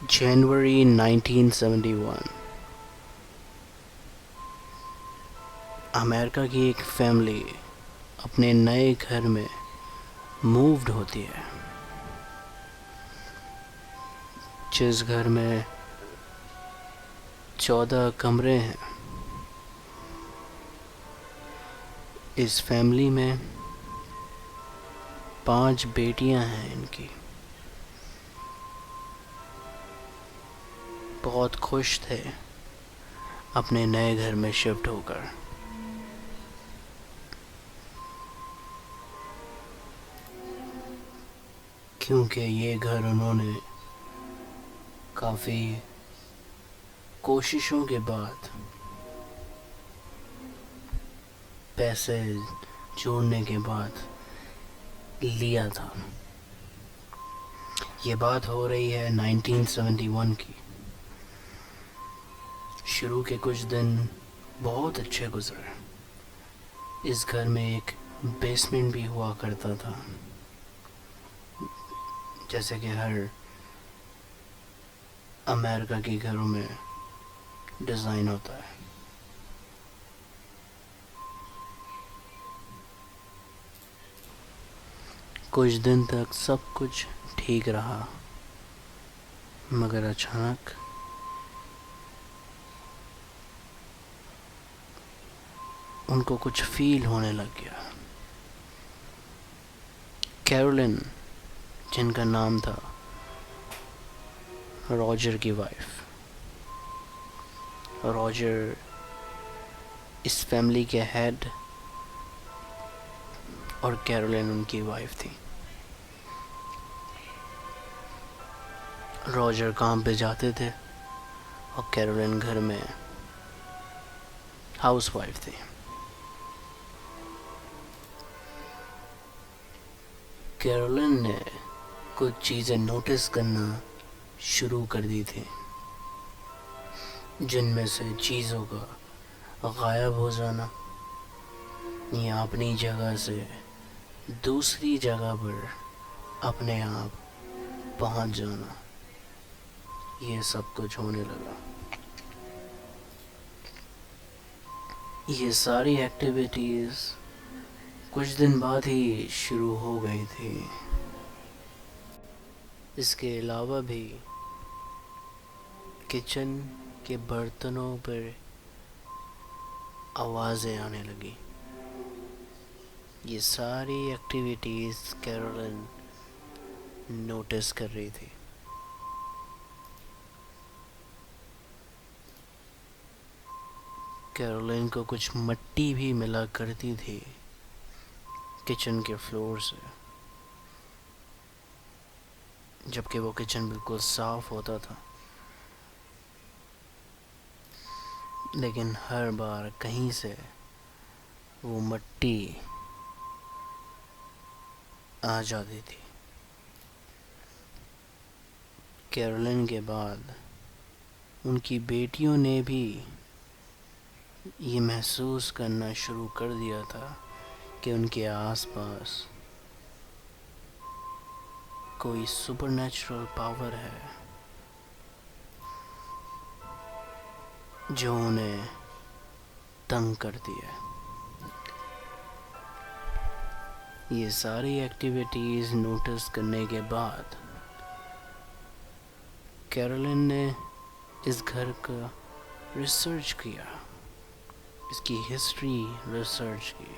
January 1971 امریکہ کی ایک family اپنے نئے گھر میں مووڈ ہوتی ہے، جس گھر میں 14 کمرے ہیں۔ اس فیملی میں 5 بیٹیاں ہیں ان کی۔ بہت خوش تھے اپنے نئے گھر میں شفٹ ہو کر۔ کیونکہ یہ گھر انہوں نے کافی کوششوں کے بعد پیسے جوڑنے کے بعد لیا تھا۔ یہ بات ہو رہی ہے 1971 کی۔ شروع کے کچھ دن بہت اچھے گزرے۔ اس گھر میں ایک بیسمنٹ بھی ہوا کرتا تھا، جیسے کہ ہر امریکہ کے گھروں میں ڈیزائن ہوتا ہے۔ کچھ دن تک سب کچھ ٹھیک رہا، مگر اچانک ان کو کچھ فیل ہونے لگ گیا۔ کیرولن، جن کا نام تھا راجر کی وائف، راجر اس فیملی کے ہیڈ اور کیرولن ان کی وائف تھی۔ راجر کام پہ جاتے تھے اور کیرولن گھر میں ہاؤس وائف تھی۔ کیرولن نے کچھ چیزیں نوٹس کرنا شروع کر دی تھی، جن میں سے چیزوں کا غائب ہو جانا یا اپنی جگہ سے دوسری جگہ پر اپنے آپ پہنچ جانا، یہ سب کچھ ہونے لگا۔ یہ ساری ایکٹیویٹیز کچھ دن بعد ہی شروع ہو گئی تھی۔ اس کے علاوہ بھی کچن کے برتنوں پر آوازیں آنے لگی۔ یہ ساری ایکٹیویٹیز کیرولن نوٹس کر رہی تھی۔ کیرولن کو کچھ مٹی بھی ملا کرتی تھی کچن کے فلور سے، جبکہ وہ کچن بالکل صاف ہوتا تھا، لیکن ہر بار کہیں سے وہ مٹی آ جاتی تھی۔ کیرولن کے بعد ان کی بیٹیوں نے بھی یہ محسوس کرنا شروع کر دیا تھا کہ ان کے آس پاس کوئی سپر نیچرل پاور ہے جو انہیں تنگ کرتی ہے۔ یہ ساری ایکٹیویٹیز نوٹس کرنے کے بعد کیرولن نے اس گھر کا ریسرچ کیا، اس کی ہسٹری ریسرچ کی،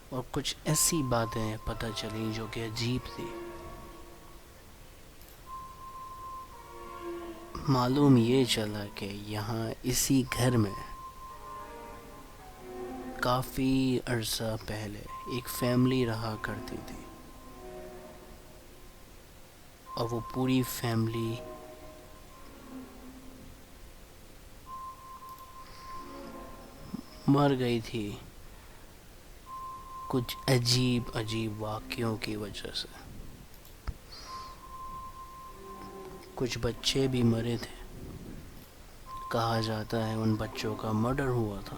اور کچھ ایسی باتیں پتہ چلیں جو کہ عجیب تھی۔ معلوم یہ چلا کہ یہاں اسی گھر میں کافی عرصہ پہلے ایک فیملی رہا کرتی تھی، اور وہ پوری فیملی مر گئی تھی کچھ عجیب عجیب واقعوں کی وجہ سے۔ کچھ بچے بھی مرے تھے، کہا جاتا ہے ان بچوں کا مرڈر ہوا تھا۔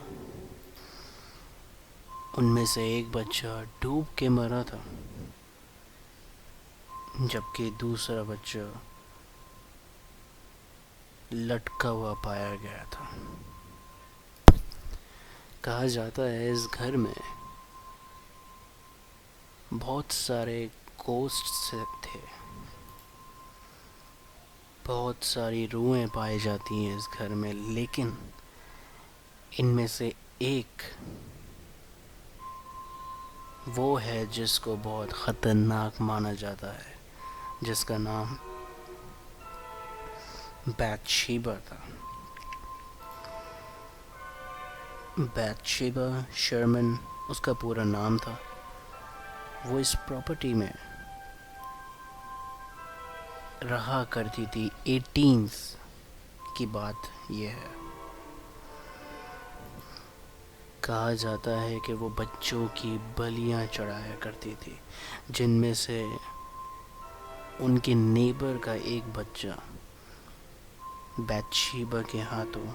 ان میں سے ایک بچہ ڈوب کے مرا تھا، جبکہ دوسرا بچہ لٹکا ہوا پایا گیا تھا۔ کہا جاتا ہے اس گھر میں بہت سارے گھوسٹس تھے، بہت ساری روحیں پائی جاتی ہیں اس گھر میں، لیکن ان میں سے ایک وہ ہے جس کو بہت خطرناک مانا جاتا ہے، جس کا نام بیت شیبہ تھا۔ بیت شیبہ شرمن اس کا پورا نام تھا۔ وہ اس پراپرٹی میں رہا کرتی تھی۔ 18 کی بات یہ ہے۔ کہا جاتا ہے کہ وہ بچوں کی بلیاں چڑھایا کرتی تھی، جن میں سے ان کے نیبر کا ایک بچہ بیت شیبہ کے ہاتھوں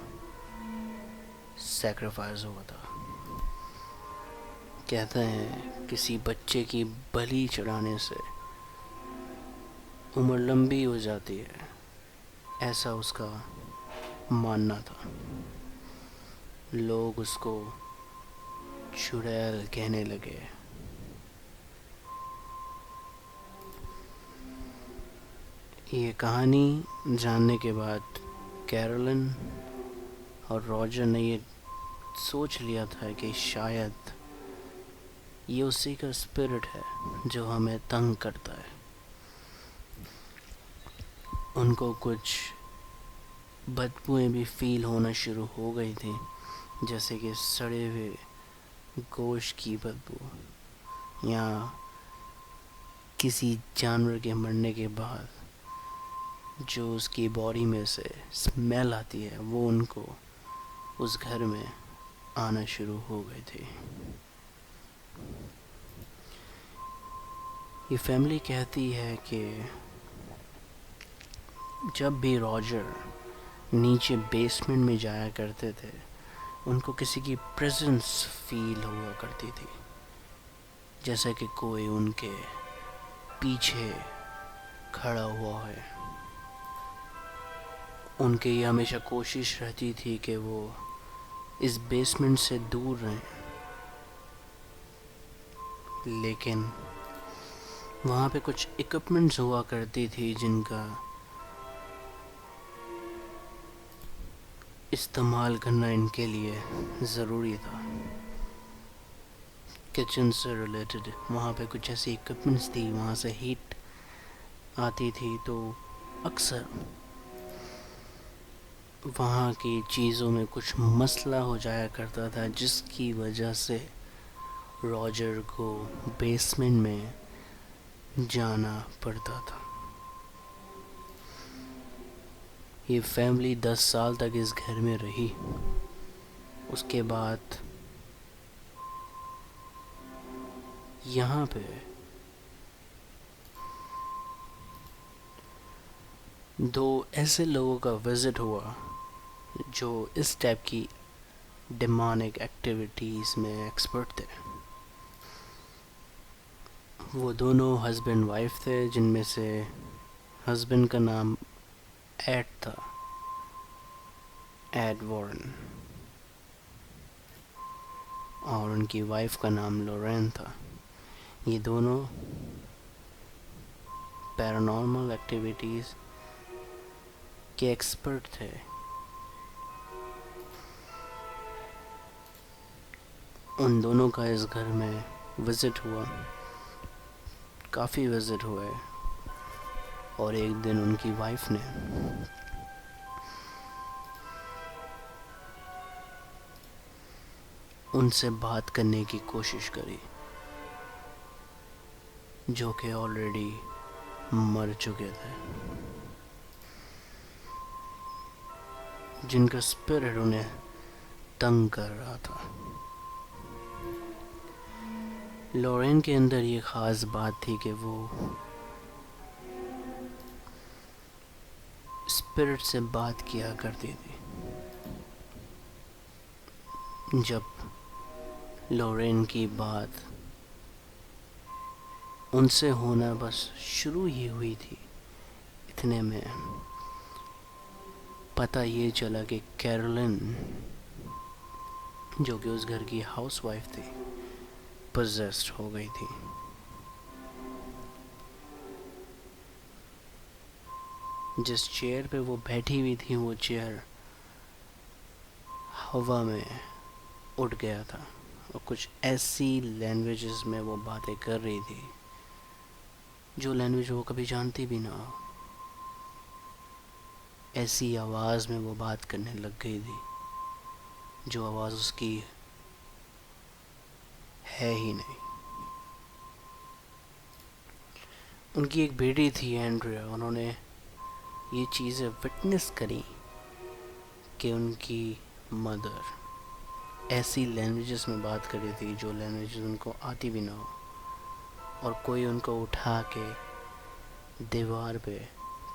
سیکریفائز ہوا تھا۔ کہتے ہیں کسی بچے کی بلی چڑھانے سے عمر لمبی ہو جاتی ہے، ایسا اس کا ماننا تھا۔ لوگ اس کو چڑیل کہنے لگے۔ یہ کہانی جاننے کے بعد کیرولن اور راجر نے یہ سوچ لیا تھا کہ شاید یہ اسی کا اسپرٹ ہے جو ہمیں تنگ کرتا ہے۔ ان کو کچھ بدبوئیں بھی فیل ہونا شروع ہو گئی تھیں، جیسے کہ سڑے ہوئے گوشت کی بدبو، یا کسی جانور کے مرنے کے بعد جو اس کی باڈی میں سے اسمیل آتی ہے، وہ ان کو اس گھر میں آنا شروع ہو گئی تھی۔ یہ فیملی کہتی ہے کہ جب بھی راجر نیچے بیسمنٹ میں جایا کرتے تھے، ان کو کسی کی پریزنس فیل ہوا کرتی تھی، جیسا کہ کوئی ان کے پیچھے کھڑا ہوا ہے۔ ان کی یہ ہمیشہ کوشش رہتی تھی کہ وہ اس بیسمنٹ سے دور رہیں، لیکن وہاں پہ کچھ اکوپمنٹس ہوا کرتی تھی جن کا استعمال کرنا ان کے لیے ضروری تھا۔ کچن سے ریلیٹڈ وہاں پہ کچھ ایسی اکوپمنٹس تھی، وہاں سے ہیٹ آتی تھی، تو اکثر وہاں کی چیزوں میں کچھ مسئلہ ہو جایا کرتا تھا، جس کی وجہ سے راجر کو بیسمنٹ میں جانا پڑتا تھا۔ یہ فیملی 10 سال تک اس گھر میں رہی۔ اس کے بعد یہاں پہ دو ایسے لوگوں کا وزٹ ہوا جو اس ٹائپ کی ڈیمونک ایکٹیویٹیز میں ایکسپرٹ تھے۔ وہ دونوں ہسبینڈ وائف تھے، جن میں سے ہسبینڈ کا نام ایڈ تھا، ایڈ وارن، اور ان کی وائف کا نام لورین تھا۔ یہ دونوں پیرانارمل ایکٹیویٹیز کے ایکسپرٹ تھے۔ ان دونوں کا اس گھر میں وزٹ ہوا، کافی وزٹ ہوئے، اور ایک دن ان کی وائف نے ان سے بات کرنے کی کوشش کری، جو کہ آلریڈی مر چکے تھے، جن کا اسپرٹ انہیں تنگ کر رہا تھا۔ لورین کے اندر یہ خاص بات تھی کہ وہ اسپرٹ سے بات کیا کرتی تھی۔ جب لورین کی بات ان سے ہونا بس شروع ہی ہوئی تھی، اتنے میں پتہ یہ چلا کہ کیرولن جو کہ اس گھر کی ہاؤس وائف تھی پوزیسڈ ہو گئی تھی. جس چیئر پہ وہ بیٹھی ہوئی تھی وہ چیئر ہوا میں اٹھ گیا تھا اور کچھ ایسی لینگویجز میں وہ باتیں کر رہی تھی جو لینگویج وہ کبھی جانتی بھی نہ ہو. ایسی آواز میں وہ بات کرنے لگ گئی تھی جو آواز اس کی ہے ہی نہیں. ان کی ایک بیٹی تھی اینڈریا. انہوں نے یہ چیزیں وٹنس کری کہ ان کی مدر ایسی لینگویجز میں بات کری تھی جو لینگویجز ان کو آتی بھی نہ ہو, اور کوئی ان کو اٹھا کے دیوار پہ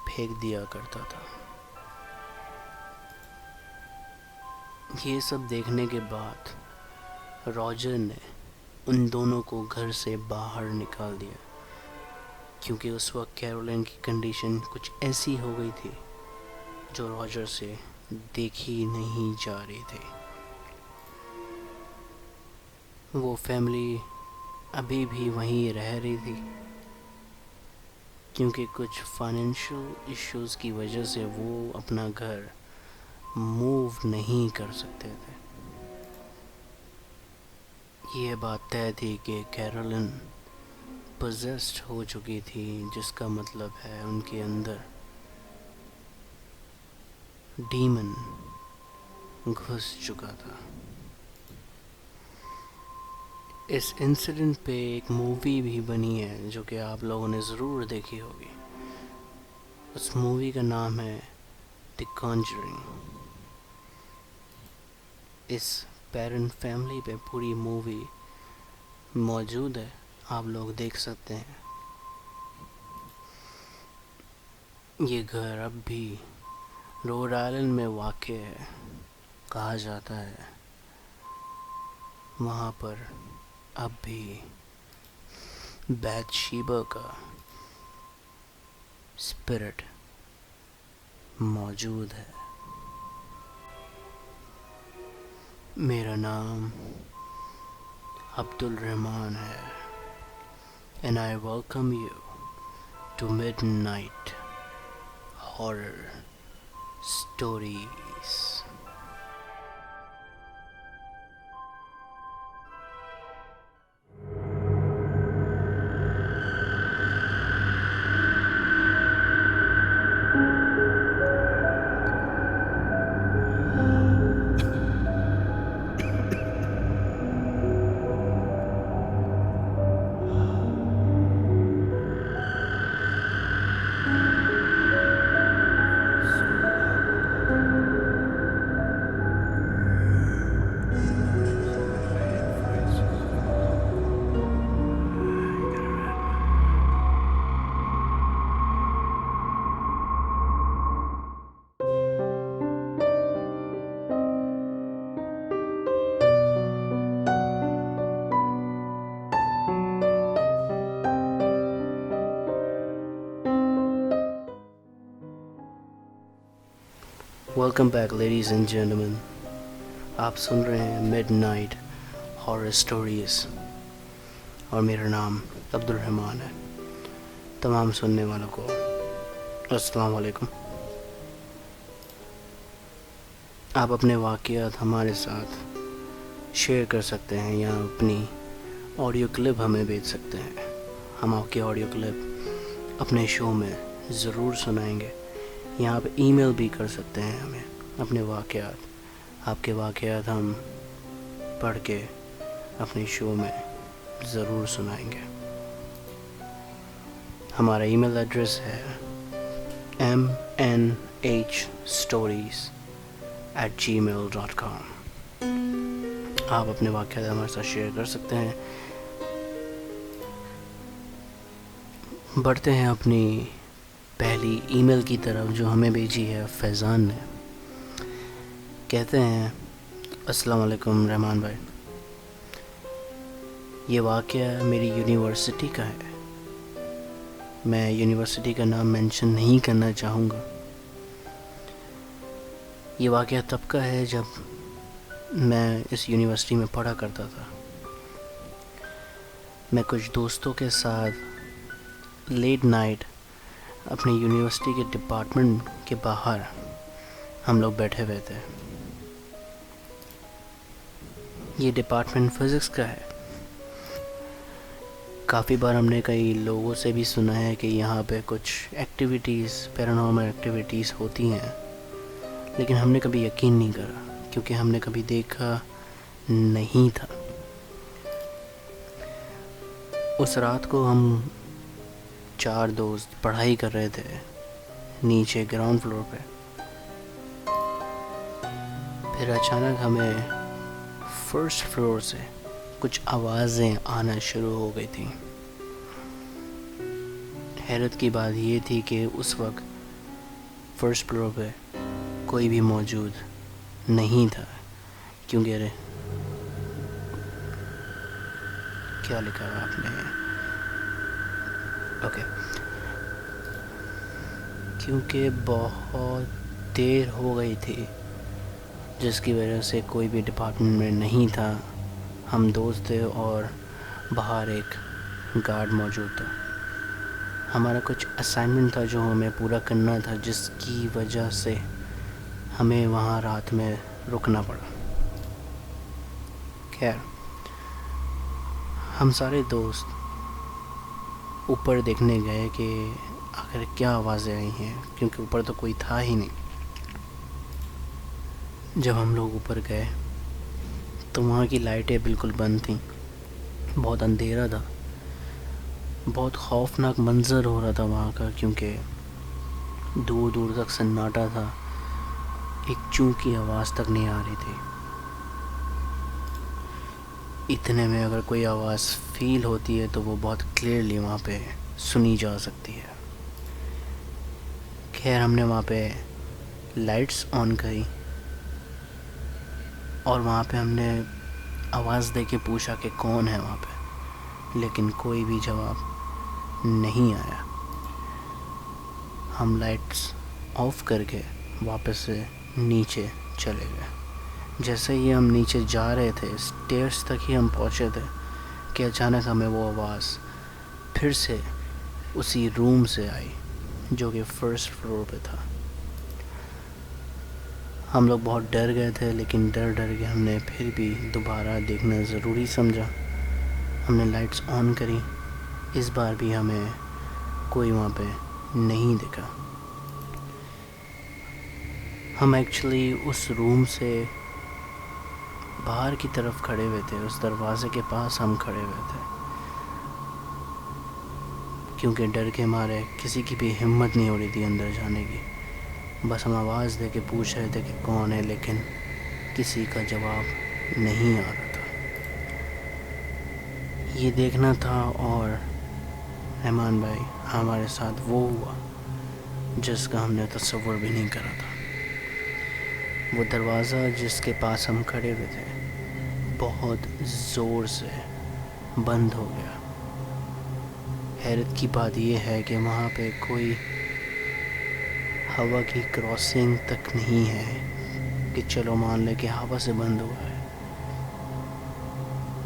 پھینک دیا کرتا تھا. یہ سب دیکھنے کے بعد راجر نے ان دونوں کو گھر سے باہر نکال دیا, کیونکہ اس وقت کیرولین کی کنڈیشن کچھ ایسی ہو گئی تھی جو راجر سے دیکھی نہیں جا رہی تھی. وہ فیملی ابھی بھی وہیں رہ رہی تھی کیونکہ کچھ فائنینشیل ایشوز کی وجہ سے وہ اپنا گھر موو نہیں کر سکتے تھے. یہ بات طے تھی کہ کیرولن پوزیسڈ ہو چکی تھی, جس کا مطلب ہے ان کے اندر ڈیمن گھس چکا تھا. اس انسیڈنٹ پہ ایک مووی بھی بنی ہے جو کہ آپ لوگوں نے ضرور دیکھی ہوگی. اس مووی کا نام ہے دی کانجرنگ. اس پیرنٹ فیملی پہ پوری مووی موجود ہے, آپ لوگ دیکھ سکتے ہیں. یہ گھر اب بھی روڈ آئلینڈ میں واقع ہے. کہا جاتا ہے وہاں پر اب بھی بیت شیبہ کا اسپرٹ موجود ہے. میرا نام عبد الرحمان ہے, and I welcome you to Midnight Horror Stories. Welcome back ladies and gentlemen. آپ سن رہے ہیں مڈ نائٹ ہارر اسٹوریز اور میرا نام عبد الرحمان ہے. تمام سننے والوں کو السلام علیکم. آپ اپنے واقعات ہمارے ساتھ شیئر کر سکتے ہیں یا اپنی آڈیو کلپ ہمیں بھیج سکتے ہیں. ہم آپ کی آڈیو کلپ اپنے شو میں ضرور سنائیں گے. یا آپ ای میل بھی کر سکتے ہیں ہمیں اپنے واقعات. آپ کے واقعات ہم پڑھ کے اپنے شو میں ضرور سنائیں گے. ہمارا ای میل ایڈریس ہے mnhstories@gmail.com. آپ اپنے واقعات ہمارے ساتھ شیئر کر سکتے ہیں. بڑھتے ہیں اپنی پہلی ای میل کی طرف جو ہمیں بھیجی ہے فیضان نے. کہتے ہیں السلام علیکم رحمان بھائی. یہ واقعہ میری یونیورسٹی کا ہے. میں یونیورسٹی کا نام مینشن نہیں کرنا چاہوں گا. یہ واقعہ تب کا ہے جب میں اس یونیورسٹی میں پڑھا کرتا تھا. میں کچھ دوستوں کے ساتھ لیٹ نائٹ اپنی یونیورسٹی کے ڈپارٹمنٹ کے باہر ہم لوگ بیٹھے ہوئے تھے. یہ ڈپارٹمنٹ فزکس کا ہے. کافی بار ہم نے کئی لوگوں سے بھی سنا ہے کہ یہاں پہ کچھ ایکٹیویٹیز، پیرانارمل ایکٹیویٹیز ہوتی ہیں، لیکن ہم نے کبھی یقین نہیں کرا کیونکہ ہم نے کبھی دیکھا نہیں تھا. اس رات کو ہم 4 دوست پڑھائی کر رہے تھے نیچے گراؤنڈ فلور پہ. پھر اچانک ہمیں فرسٹ فلور سے کچھ آوازیں آنا شروع ہو گئی تھیں. حیرت کی بات یہ تھی کہ اس وقت فرسٹ فلور پہ کوئی بھی موجود نہیں تھا کیونکہ کیا لکھا ہے آپ نے؟ اوکے. کیونکہ بہت دیر ہو گئی تھی جس کی وجہ سے کوئی بھی ڈپارٹمنٹ میں نہیں تھا. ہم دوست تھے اور باہر ایک گارڈ موجود تھا. ہمارا کچھ اسائنمنٹ تھا جو ہمیں پورا کرنا تھا، جس کی وجہ سے ہمیں وہاں رات میں رکنا پڑا. خیر، ہم سارے دوست اوپر دیکھنے گئے کہ آخر کیا آوازیں آئی ہیں، کیونکہ اوپر تو کوئی تھا ہی نہیں. جب ہم لوگ اوپر گئے تو وہاں کی لائٹیں بالکل بند تھیں. بہت اندھیرا تھا. بہت خوفناک منظر ہو رہا تھا وہاں کا، کیونکہ دور دور تک سناٹا تھا. ایک چوں کی آواز تک نہیں آ رہی تھی. اتنے میں اگر کوئی آواز فیل ہوتی ہے تو وہ بہت کلیئرلی وہاں پہ سنی جا سکتی ہے. خیر، ہم نے وہاں پہ لائٹس آن کری اور وہاں پہ ہم نے آواز دے کے پوچھا کہ کون ہے وہاں پہ، لیکن کوئی بھی جواب نہیں آیا. ہم لائٹس آف کر کے واپس سے نیچے چلے گئے. جیسے ہی ہم نیچے جا رہے تھے، اسٹیئرس تک ہی ہم پہنچے تھے کہ اچانک ہمیں وہ آواز پھر سے اسی روم سے آئی جو کہ فرسٹ فلور پہ تھا. ہم لوگ بہت ڈر گئے تھے، لیکن ڈر کے ہم نے پھر بھی دوبارہ دیکھنا ضروری سمجھا. ہم نے لائٹس آن کری. اس بار بھی ہمیں کوئی وہاں پہ نہیں دکھا. ہم ایکچولی اس روم سے باہر کی طرف کھڑے ہوئے تھے. اس دروازے کے پاس ہم کھڑے ہوئے تھے کیونکہ ڈر کے مارے کسی کی بھی ہمت نہیں ہو رہی تھی اندر جانے کی. بس ہم آواز دے کے پوچھ رہے تھے کہ کون ہے، لیکن کسی کا جواب نہیں آ رہا تھا. یہ دیکھنا تھا اور رحمان بھائی ہمارے ساتھ وہ ہوا جس کا ہم نے تصور بھی نہیں کرا تھا. وہ دروازہ جس کے پاس ہم کھڑے ہوئے تھے بہت زور سے بند ہو گیا. حیرت کی بات یہ ہے کہ وہاں پہ کوئی ہوا کی کراسنگ تک نہیں ہے کہ چلو مان لے کہ ہوا سے بند ہوا ہے،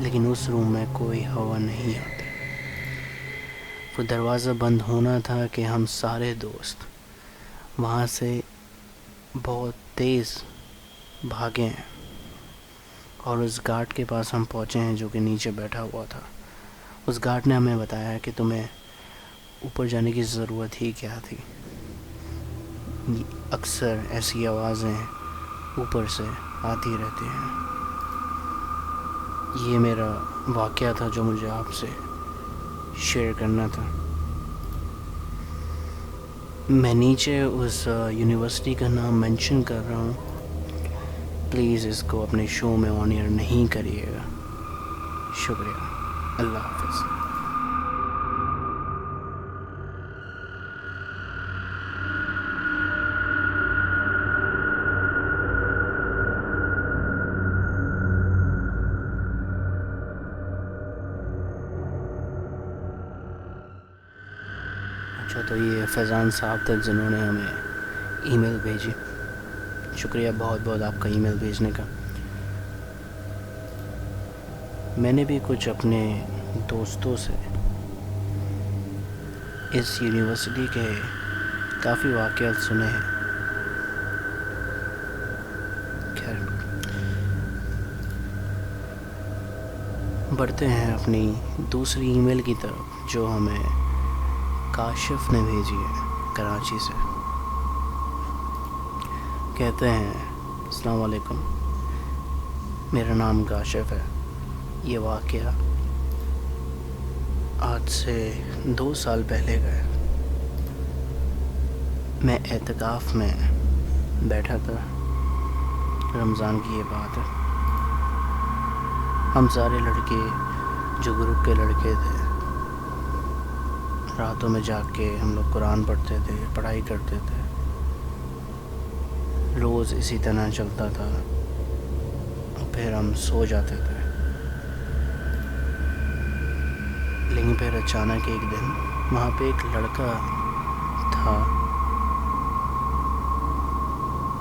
لیکن اس روم میں کوئی ہوا نہیں آتی. وہ دروازہ بند ہونا تھا کہ ہم سارے دوست وہاں سے بہت تیز بھاگے ہیں اور اس گارڈ کے پاس ہم پہنچے ہیں جو کہ نیچے بیٹھا ہوا تھا. اس گارڈ نے ہمیں بتایا کہ تمہیں اوپر جانے کی ضرورت ہی کیا تھی. اکثر ایسی آوازیں اوپر سے آتی رہتی ہیں. یہ میرا واقعہ تھا جو مجھے آپ سے شیئر کرنا تھا. میں نیچے اس یونیورسٹی کا نام مینشن کر رہا ہوں. پلیز اس کو اپنے شو میں آن ایئر نہیں کریے گا. شکریہ. اللہ حافظ. اچھا، تو یہ فیضان صاحب تھے جنہوں نے ہمیں ای میل بھیجی. شکریہ بہت بہت آپ کا ای میل بھیجنے کا. میں نے بھی کچھ اپنے دوستوں سے اس یونیورسٹی کے کافی واقعات سنے ہیں. خیر بڑھتے ہیں اپنی دوسری ای میل کی طرف جو ہمیں کاشف نے بھیجی ہے کراچی سے. کہتے ہیں السلام علیکم، میرا نام کاشف ہے. یہ واقعہ آج سے 2 سال پہلے کا ہے. میں اعتکاف میں بیٹھا تھا. رمضان کی یہ بات ہے. ہم سارے لڑکے جو گروپ کے لڑکے تھے راتوں میں جاگ کے ہم لوگ قرآن پڑھتے تھے، پڑھائی کرتے تھے. روز اسی طرح چلتا تھا، پھر ہم سو جاتے تھے. لیکن پھر اچانک ایک دن وہاں پہ ایک لڑکا تھا،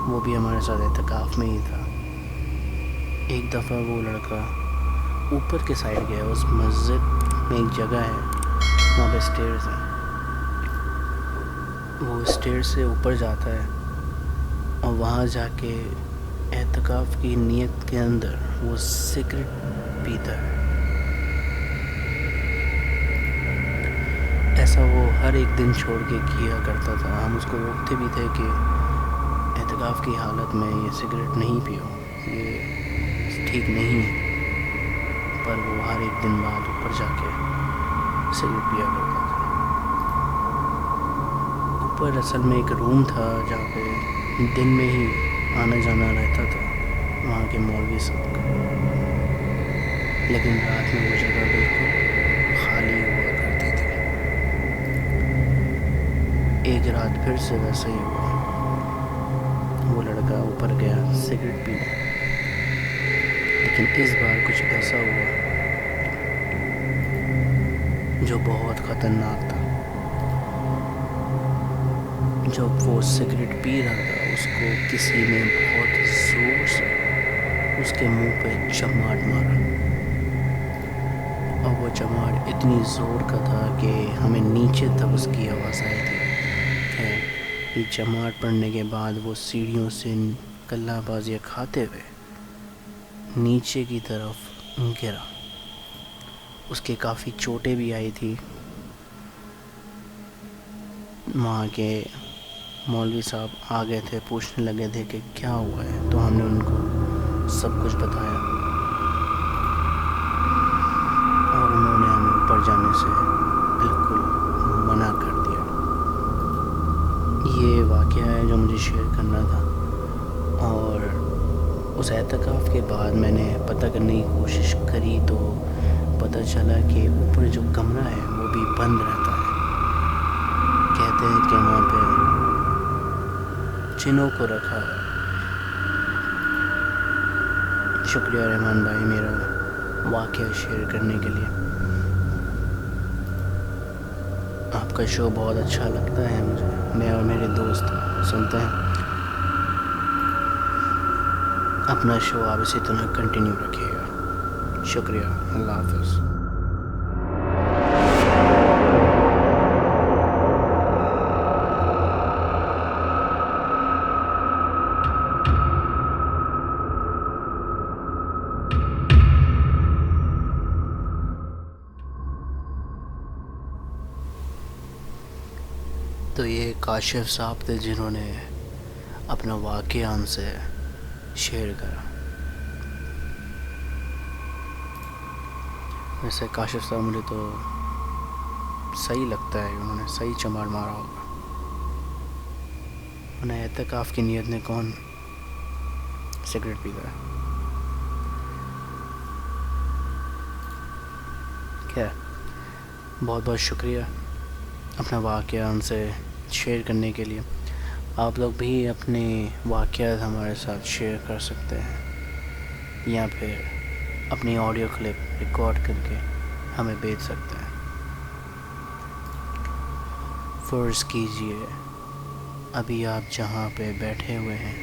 وہ بھی ہمارے ساتھ اعتکاف میں ہی تھا. ایک دفعہ وہ لڑکا اوپر کے سائڈ گیا. اس مسجد میں ایک جگہ ہے وہاں پہ اسٹیئرز ہیں. وہ اسٹیئر سے اوپر جاتا ہے اور وہاں جا کے اعتکاف کی نیت کے اندر وہ سگریٹ پیتا ہے. ایسا وہ ہر ایک دن چھوڑ کے کیا کرتا تھا. ہم اس کو روکتے بھی تھے کہ اعتکاف کی حالت میں یہ سگریٹ نہیں پیو، یہ ٹھیک نہیں ہے. پر وہ ہر ایک دن بعد اوپر جا کے سگریٹ پیا کرتا تھا. اوپر اصل میں ایک روم تھا جہاں پہ دن میں ہی آنا جانا رہتا تھا وہاں کے مولوی صاحب کا، لیکن رات میں وہ جگہ بالکل خالی ہوا کرتی تھی. ایک رات پھر سے ویسا ہی ہوا. وہ لڑکا اوپر گیا سگریٹ پینے، لیکن اس بار کچھ ایسا ہوا جو بہت خطرناک تھا. جب وہ سگریٹ پی رہا تھا اس کو کسی نے بہت زور سے اس کے منہ پہ چماٹ مارا، اور وہ چماٹ اتنی زور کا تھا کہ ہمیں نیچے تک اس کی آواز آئی تھی. یہ چماٹ پڑنے کے بعد وہ سیڑھیوں سے کلہ بازیاں کھاتے ہوئے نیچے کی طرف گرا. اس کے کافی چوٹیں بھی آئی تھی. وہاں کے مولوی صاحب آ گئے تھے، پوچھنے لگے تھے کہ کیا ہوا ہے. تو ہم نے ان کو سب کچھ بتایا اور انہوں نے ہمیں اوپر جانے سے بالکل منع کر دیا. یہ واقعہ ہے جو مجھے شیئر کرنا تھا. اور اس اعتکاف کے بعد میں نے پتہ کرنے کی کوشش کری تو پتہ چلا کہ اوپر جو کمرہ ہے وہ بھی بند رہتا ہے. کہتے ہیں کہ وہاں پہ جنوں کو رکھا ہے. شکریہ رحمان بھائی میرا واقعہ شیئر کرنے کے لیے. آپ کا شو بہت اچھا لگتا ہے مجھے. میں اور میرے دوست سنتے ہیں. اپنا شو آپ اسی طرح کنٹینیو رکھیے گا. شکریہ. اللہ حافظ. تو یہ کاشف صاحب تھے جنہوں نے اپنا واقعہ ہم سے شیئر کرا. ویسے کاشف صاحب مجھے تو صحیح لگتا ہے، انہوں نے صحیح چماڑ مارا ہوگا. انہیں اعتکاف کی نیت نے کون سگریٹ پیتا ہے. خیر بہت بہت شکریہ اپنا واقعہ ہم سے شیئر کرنے کے لیے. آپ لوگ بھی اپنے واقعات ہمارے ساتھ شیئر کر سکتے ہیں یا پھر اپنی آڈیو کلپ ریکارڈ کر کے ہمیں بھیج سکتے ہیں. فرض کیجئے ابھی آپ جہاں پہ بیٹھے ہوئے ہیں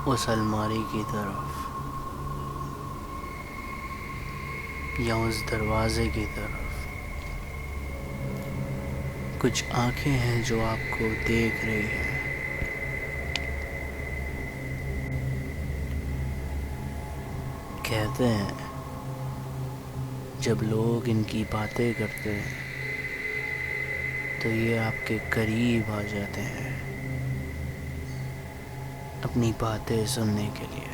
اس الماری کی طرف یا اس دروازے کی طرف کچھ آنکھیں ہیں جو آپ کو دیکھ رہی ہیں. کہتے ہیں جب لوگ ان کی باتیں کرتے ہیں تو یہ آپ کے قریب آ جاتے ہیں اپنی باتیں سننے کے لیے.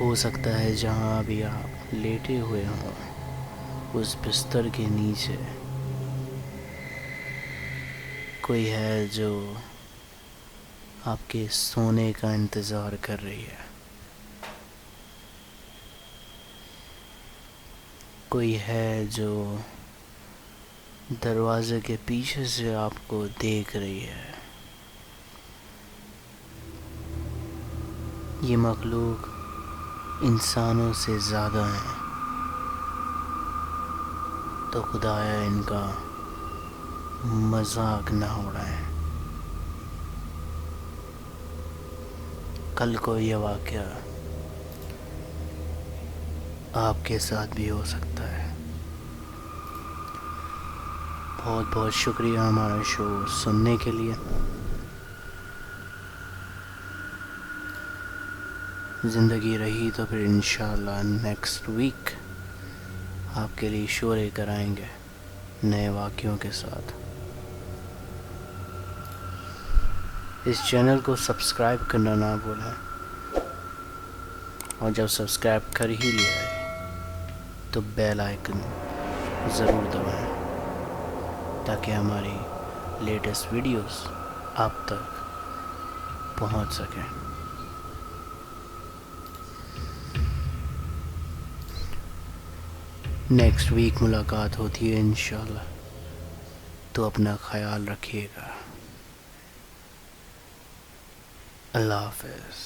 ہو سکتا ہے جہاں بھی آپ لیٹے ہوئے ہوں اس بستر کے نیچے کوئی ہے جو آپ کے سونے کا انتظار کر رہی ہے. کوئی ہے جو دروازے کے پیچھے سے آپ کو دیکھ رہی ہے. یہ مخلوق انسانوں سے زیادہ ہیں تو خدایا ان کا مذاق نہ اڑائے. کل کو یہ واقعہ آپ کے ساتھ بھی ہو سکتا ہے. بہت بہت شکریہ ہمارا شو سننے کے لیے. زندگی رہی تو پھر انشاءاللہ نیکسٹ ویک آپ کے لیے شو لے کر آئیں گے نئے واقعوں کے ساتھ. اس چینل کو سبسکرائب کرنا نہ بھولیں اور جب سبسکرائب کر ہی لیا ہے تو بیل آئیکن ضرور دبائیں تاکہ ہماری لیٹسٹ ویڈیوز آپ تک پہنچ سکیں. نیکسٹ ویک ملاقات ہوتی ہے انشاءاللہ. تو اپنا خیال رکھیے گا. اللہ حافظ.